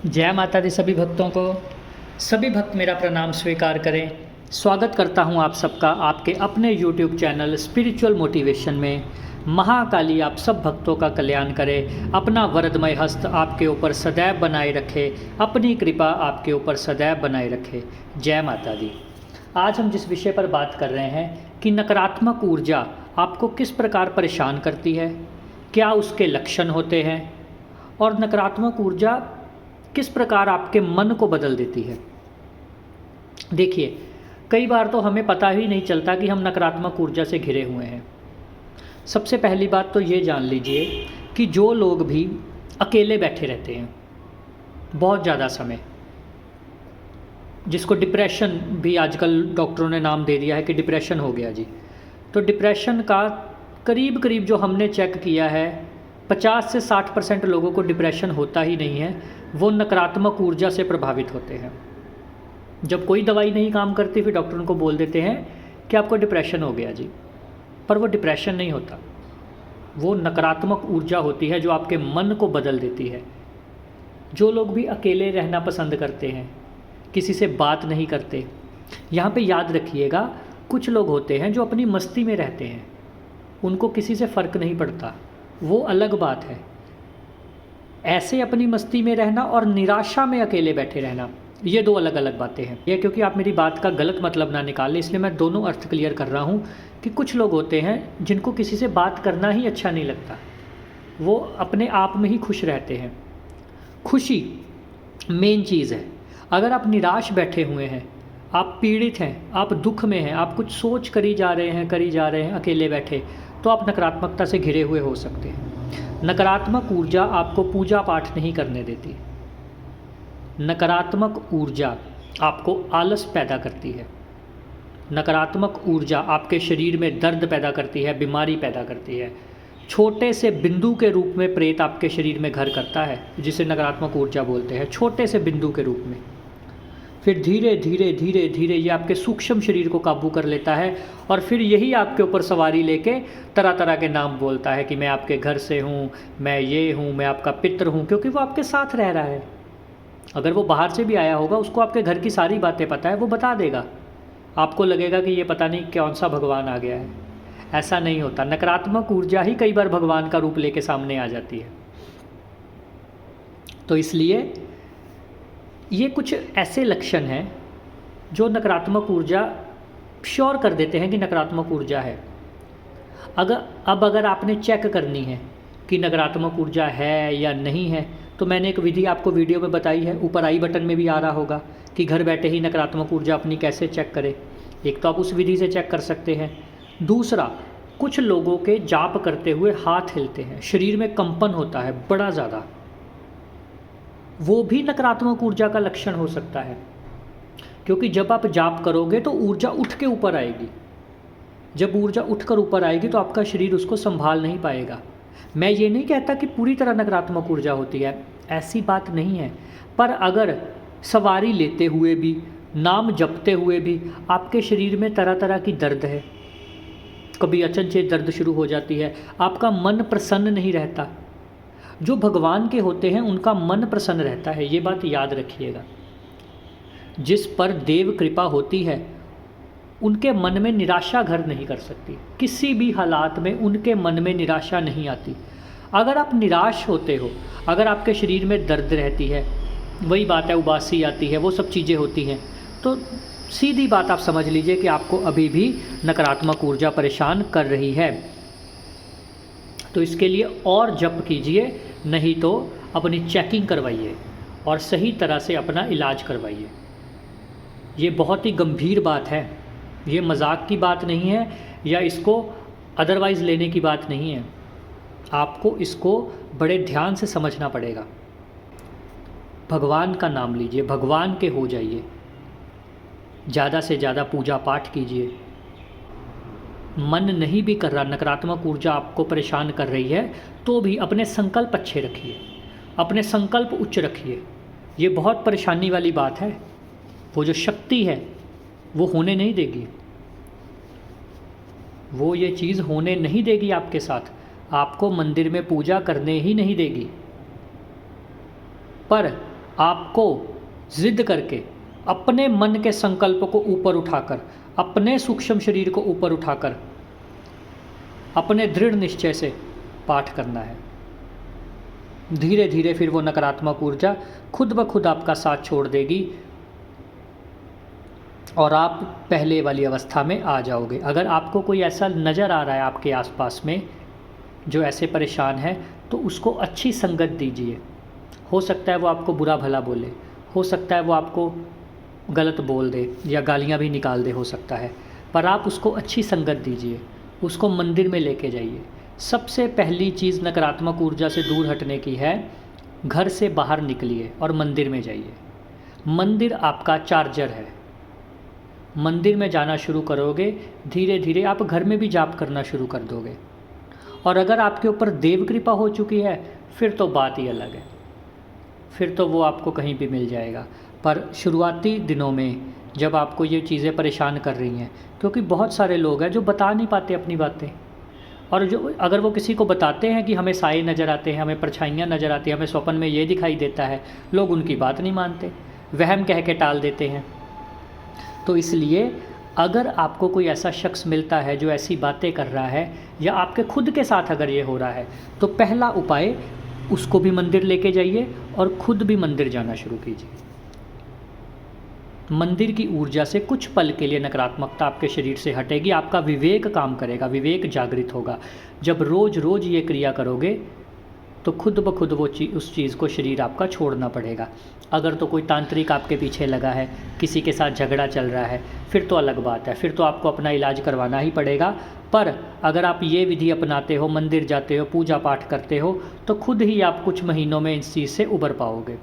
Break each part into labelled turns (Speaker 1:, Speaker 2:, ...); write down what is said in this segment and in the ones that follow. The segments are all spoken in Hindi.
Speaker 1: जय माता दी सभी भक्तों को। सभी भक्त मेरा प्रणाम स्वीकार करें। स्वागत करता हूं आप सबका आपके अपने YouTube चैनल स्पिरिचुअल मोटिवेशन में। महाकाली आप सब भक्तों का कल्याण करे, अपना वरदमय हस्त आपके ऊपर सदैव बनाए रखे, अपनी कृपा आपके ऊपर सदैव बनाए रखे। जय माता दी। आज हम जिस विषय पर बात कर रहे हैं कि नकारात्मक ऊर्जा आपको किस प्रकार परेशान करती है, क्या उसके लक्षण होते हैं और नकारात्मक ऊर्जा किस प्रकार आपके मन को बदल देती है। देखिए, कई बार तो हमें पता ही नहीं चलता कि हम नकारात्मक ऊर्जा से घिरे हुए हैं। सबसे पहली बात तो ये जान लीजिए कि जो लोग भी अकेले बैठे रहते हैं बहुत ज़्यादा समय, जिसको डिप्रेशन भी आजकल डॉक्टरों ने नाम दे दिया है कि डिप्रेशन हो गया जी, तो डिप्रेशन का करीब करीब जो हमने चेक किया है 50 से 60% लोगों को डिप्रेशन होता ही नहीं है। वो नकारात्मक ऊर्जा से प्रभावित होते हैं। जब कोई दवाई नहीं काम करती फिर डॉक्टर उनको बोल देते हैं कि आपको डिप्रेशन हो गया जी, पर वो डिप्रेशन नहीं होता, वो नकारात्मक ऊर्जा होती है जो आपके मन को बदल देती है। जो लोग भी अकेले रहना पसंद करते हैं, किसी से बात नहीं करते, यहाँ पे याद रखिएगा कुछ लोग होते हैं जो अपनी मस्ती में रहते हैं, उनको किसी से फ़र्क नहीं पड़ता, वो अलग बात है। ऐसे अपनी मस्ती में रहना और निराशा में अकेले बैठे रहना, ये दो अलग अलग बातें हैं। ये क्योंकि आप मेरी बात का गलत मतलब ना निकालें, इसलिए मैं दोनों अर्थ क्लियर कर रहा हूँ कि कुछ लोग होते हैं जिनको किसी से बात करना ही अच्छा नहीं लगता, वो अपने आप में ही खुश रहते हैं। खुशी मेन चीज़ है। अगर आप निराश बैठे हुए हैं, आप पीड़ित हैं, आप दुख में हैं, आप कुछ सोच करी जा रहे हैं अकेले बैठे, तो आप नकारात्मकता से घिरे हुए हो सकते हैं। नकारात्मक ऊर्जा आपको पूजा पाठ नहीं करने देती। नकारात्मक ऊर्जा आपको आलस पैदा करती है। नकारात्मक ऊर्जा आपके शरीर में दर्द पैदा करती है, बीमारी पैदा करती है। छोटे से बिंदु के रूप में प्रेत आपके शरीर में घर करता है, जिसे नकारात्मक ऊर्जा बोलते हैं, छोटे से बिंदु के रूप में। फिर धीरे धीरे धीरे धीरे ये आपके सूक्ष्म शरीर को काबू कर लेता है और फिर यही आपके ऊपर सवारी लेके तरह तरह के नाम बोलता है कि मैं आपके घर से हूँ, मैं ये हूँ, मैं आपका पितर हूँ, क्योंकि वो आपके साथ रह रहा है। अगर वो बाहर से भी आया होगा, उसको आपके घर की सारी बातें पता है, वो बता देगा। आपको लगेगा कि ये पता नहीं कौन सा भगवान आ गया है। ऐसा नहीं होता। नकारात्मक ऊर्जा ही कई बार भगवान का रूप लेके सामने आ जाती है। तो इसलिए ये कुछ ऐसे लक्षण हैं जो नकारात्मक ऊर्जा श्योर कर देते हैं कि नकारात्मक ऊर्जा है। अगर आपने चेक करनी है कि नकारात्मक ऊर्जा है या नहीं है, तो मैंने एक विधि आपको वीडियो में बताई है, ऊपर आई बटन में भी आ रहा होगा कि घर बैठे ही नकारात्मक ऊर्जा अपनी कैसे चेक करें। एक तो आप उस विधि से चेक कर सकते हैं। दूसरा, कुछ लोगों के जाप करते हुए हाथ हिलते हैं, शरीर में कंपन होता है बड़ा ज़्यादा, वो भी नकारात्मक ऊर्जा का लक्षण हो सकता है। क्योंकि जब आप जाप करोगे तो ऊर्जा उठ के ऊपर आएगी। जब ऊर्जा उठकर ऊपर आएगी तो आपका शरीर उसको संभाल नहीं पाएगा। मैं ये नहीं कहता कि पूरी तरह नकारात्मक ऊर्जा होती है, ऐसी बात नहीं है, पर अगर सवारी लेते हुए भी, नाम जपते हुए भी आपके शरीर में तरह तरह की दर्द है, कभी अचंचेत दर्द शुरू हो जाती है, आपका मन प्रसन्न नहीं रहता। जो भगवान के होते हैं उनका मन प्रसन्न रहता है, ये बात याद रखिएगा। जिस पर देव कृपा होती है उनके मन में निराशा घर नहीं कर सकती। किसी भी हालात में उनके मन में निराशा नहीं आती। अगर आप निराश होते हो, अगर आपके शरीर में दर्द रहती है, वही बात है, उबासी आती है, वो सब चीज़ें होती हैं, तो सीधी बात आप समझ लीजिए कि आपको अभी भी नकारात्मक ऊर्जा परेशान कर रही है। तो इसके लिए और जप कीजिए, नहीं तो अपनी चेकिंग करवाइए और सही तरह से अपना इलाज करवाइए। ये बहुत ही गंभीर बात है, ये मजाक की बात नहीं है या इसको अदरवाइज़ लेने की बात नहीं है। आपको इसको बड़े ध्यान से समझना पड़ेगा। भगवान का नाम लीजिए, भगवान के हो जाइए, ज़्यादा से ज़्यादा पूजा पाठ कीजिए। मन नहीं भी कर रहा, नकारात्मक ऊर्जा आपको परेशान कर रही है, तो भी अपने संकल्प अच्छे रखिए, अपने संकल्प उच्च रखिए। ये बहुत परेशानी वाली बात है। वो जो शक्ति है वो होने नहीं देगी, वो ये चीज़ होने नहीं देगी आपके साथ, आपको मंदिर में पूजा करने ही नहीं देगी। पर आपको ज़िद करके अपने मन के संकल्प को ऊपर उठाकर, अपने सूक्ष्म शरीर को ऊपर उठाकर अपने दृढ़ निश्चय से पाठ करना है। धीरे धीरे फिर वो नकारात्मक ऊर्जा खुद ब खुद आपका साथ छोड़ देगी और आप पहले वाली अवस्था में आ जाओगे। अगर आपको कोई ऐसा नज़र आ रहा है आपके आसपास में जो ऐसे परेशान है, तो उसको अच्छी संगत दीजिए। हो सकता है वो आपको बुरा भला बोले, हो सकता है वो आपको गलत बोल दे या गालियाँ भी निकाल दे, हो सकता है, पर आप उसको अच्छी संगत दीजिए, उसको मंदिर में लेके जाइए। सबसे पहली चीज़ नकारात्मक ऊर्जा से दूर हटने की है, घर से बाहर निकलिए और मंदिर में जाइए। मंदिर आपका चार्जर है। मंदिर में जाना शुरू करोगे, धीरे धीरे आप घर में भी जाप करना शुरू कर दोगे। और अगर आपके ऊपर देव कृपा हो चुकी है, फिर तो बात ही अलग है, फिर तो वो आपको कहीं भी मिल जाएगा। पर शुरुआती दिनों में जब आपको ये चीज़ें परेशान कर रही हैं, क्योंकि बहुत सारे लोग हैं जो बता नहीं पाते अपनी बातें, और जो अगर वो किसी को बताते हैं कि हमें साए नज़र आते हैं, हमें परछाइयाँ नज़र आती हैं, हमें स्वप्न में ये दिखाई देता है, लोग उनकी बात नहीं मानते, वहम कह के टाल देते हैं। तो इसलिए अगर आपको कोई ऐसा शख्स मिलता है जो ऐसी बातें कर रहा है, या आपके खुद के साथ अगर ये हो रहा है, तो पहला उपाय उसको भी मंदिर लेके जाइए और खुद भी मंदिर जाना शुरू कीजिए। मंदिर की ऊर्जा से कुछ पल के लिए नकारात्मकता आपके शरीर से हटेगी, आपका विवेक काम करेगा, विवेक जागृत होगा। जब रोज़ रोज़ ये क्रिया करोगे तो खुद ब खुद वो उस चीज़ को शरीर आपका छोड़ना पड़ेगा। अगर तो कोई तांत्रिक आपके पीछे लगा है, किसी के साथ झगड़ा चल रहा है, फिर तो अलग बात है, फिर तो आपको अपना इलाज करवाना ही पड़ेगा। पर अगर आप ये विधि अपनाते हो, मंदिर जाते हो, पूजा पाठ करते हो, तो खुद ही आप कुछ महीनों में इस चीज़ से उबर पाओगे।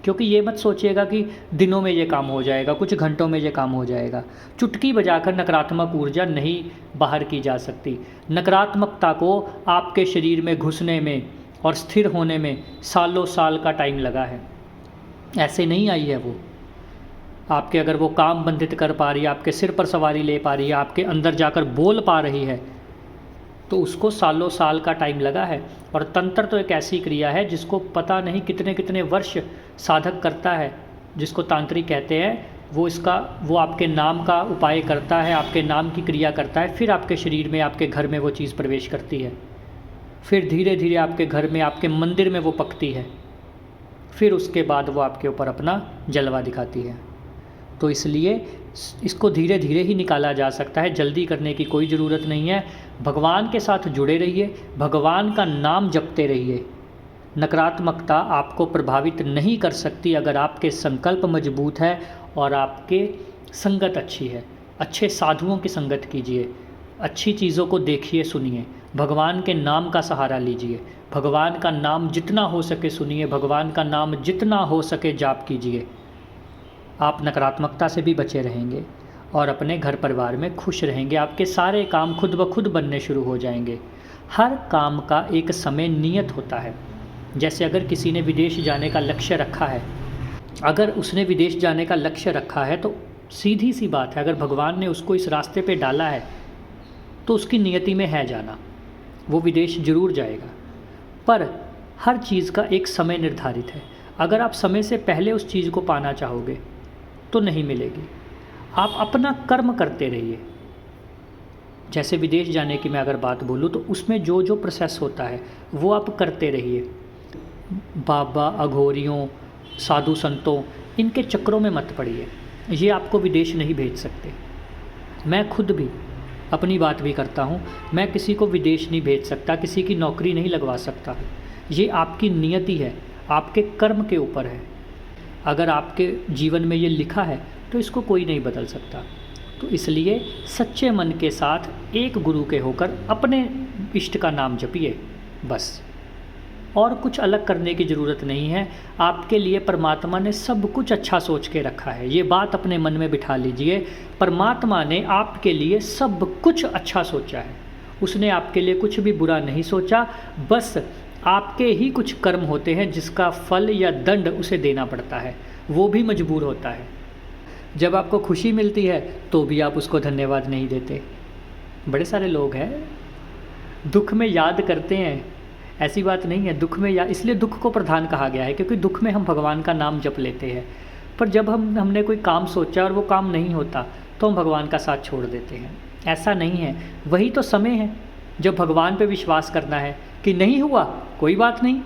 Speaker 1: क्योंकि ये मत सोचिएगा कि दिनों में ये काम हो जाएगा, कुछ घंटों में ये काम हो जाएगा। चुटकी बजाकर नकारात्मक ऊर्जा नहीं बाहर की जा सकती। नकारात्मकता को आपके शरीर में घुसने में और स्थिर होने में सालों साल का टाइम लगा है, ऐसे नहीं आई है वो। आपके अगर वो काम बंधित कर पा रही है, आपके सिर पर सवारी ले पा रही है, आपके अंदर जाकर बोल पा रही है, तो उसको सालों साल का टाइम लगा है। और तंत्र तो एक ऐसी क्रिया है जिसको पता नहीं कितने कितने वर्ष साधक करता है, जिसको तांत्रिक कहते हैं। वो आपके नाम का उपाय करता है, आपके नाम की क्रिया करता है, फिर आपके शरीर में, आपके घर में वो चीज़ प्रवेश करती है, फिर धीरे धीरे आपके घर में, आपके मंदिर में वो पकती है, फिर उसके बाद वो आपके ऊपर अपना जलवा दिखाती है। तो इसलिए इसको धीरे धीरे ही निकाला जा सकता है, जल्दी करने की कोई ज़रूरत नहीं है। भगवान के साथ जुड़े रहिए, भगवान का नाम जपते रहिए। नकारात्मकता आपको प्रभावित नहीं कर सकती अगर आपके संकल्प मजबूत है और आपके संगत अच्छी है। अच्छे साधुओं की संगत कीजिए, अच्छी चीज़ों को देखिए, सुनिए, भगवान के नाम का सहारा लीजिए, भगवान का नाम जितना हो सके सुनिए, भगवान का नाम जितना हो सके जाप कीजिए। आप नकारात्मकता से भी बचे रहेंगे और अपने घर परिवार में खुश रहेंगे। आपके सारे काम खुद ब खुद बनने शुरू हो जाएंगे। हर काम का एक समय नियत होता है। जैसे अगर किसी ने विदेश जाने का लक्ष्य रखा है, अगर उसने विदेश जाने का लक्ष्य रखा है, तो सीधी सी बात है, अगर भगवान ने उसको इस रास्ते पे डाला है तो उसकी नियति में है जाना, वो विदेश ज़रूर जाएगा। पर हर चीज़ का एक समय निर्धारित है। अगर आप समय से पहले उस चीज़ को पाना चाहोगे तो नहीं मिलेगी। आप अपना कर्म करते रहिए। जैसे विदेश जाने की मैं अगर बात बोलूँ तो उसमें जो जो प्रोसेस होता है वो आप करते रहिए। बाबा, अघोरियों, साधु संतों, इनके चक्रों में मत पड़िए। ये आपको विदेश नहीं भेज सकते। मैं खुद भी अपनी बात भी करता हूँ, मैं किसी को विदेश नहीं भेज सकता, किसी की नौकरी नहीं लगवा सकता। ये आपकी नियति है, आपके कर्म के ऊपर है। अगर आपके जीवन में ये लिखा है तो इसको कोई नहीं बदल सकता। तो इसलिए सच्चे मन के साथ एक गुरु के होकर अपने इष्ट का नाम जपिए, बस। और कुछ अलग करने की ज़रूरत नहीं है। आपके लिए परमात्मा ने सब कुछ अच्छा सोच के रखा है। ये बात अपने मन में बिठा लीजिए। परमात्मा ने आपके लिए सब कुछ अच्छा सोचा है। उसने आपके लिए कुछ भी बुरा नहीं सोचा। बस आपके ही कुछ कर्म होते हैं जिसका फल या दंड उसे देना पड़ता है, वो भी मजबूर होता है। जब आपको खुशी मिलती है तो भी आप उसको धन्यवाद नहीं देते। बड़े सारे लोग हैं दुख में याद करते हैं ऐसी बात नहीं है। दुख में या इसलिए दुख को प्रधान कहा गया है क्योंकि दुख में हम भगवान का नाम जप लेते हैं। पर जब हमने कोई काम सोचा और वो काम नहीं होता तो हम भगवान का साथ छोड़ देते हैं। ऐसा नहीं है, वही तो समय है जब भगवान पे विश्वास करना है कि नहीं हुआ कोई बात नहीं,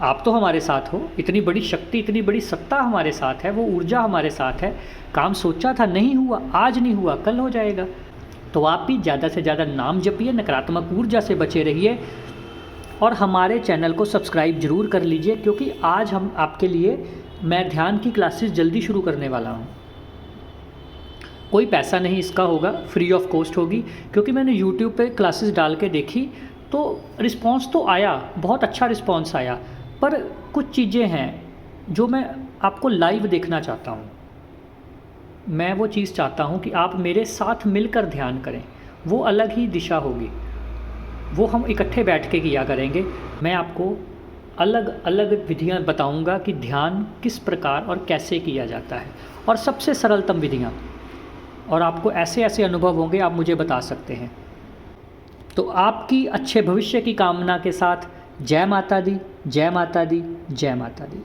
Speaker 1: आप तो हमारे साथ हो, इतनी बड़ी शक्ति, इतनी बड़ी सत्ता हमारे साथ है, वो ऊर्जा हमारे साथ है। काम सोचा था नहीं हुआ, आज नहीं हुआ कल हो जाएगा। तो आप भी ज़्यादा से ज़्यादा नाम जपिए, नकारात्मक ऊर्जा से बचे रहिए और हमारे चैनल को सब्सक्राइब ज़रूर कर लीजिए क्योंकि आज हम आपके लिए मैं ध्यान की क्लासेस जल्दी शुरू करने वाला हूँ। कोई पैसा नहीं इसका होगा, फ्री ऑफ कॉस्ट होगी क्योंकि मैंने यूट्यूब पे क्लासेस डाल के देखी तो रिस्पांस तो आया, बहुत अच्छा रिस्पांस आया, पर कुछ चीज़ें हैं जो मैं आपको लाइव देखना चाहता हूँ। मैं वो चीज़ चाहता हूँ कि आप मेरे साथ मिलकर ध्यान करें, वो अलग ही दिशा होगी, वो हम इकट्ठे बैठ के किया करेंगे। मैं आपको अलग अलग विधियाँ बताऊँगा कि ध्यान किस प्रकार और कैसे किया जाता है और सबसे सरलतम विधियाँ, और आपको ऐसे ऐसे अनुभव होंगे आप मुझे बता सकते हैं। तो आपकी अच्छे भविष्य की कामना के साथ जय माता दी, जय माता दी, जय माता दी।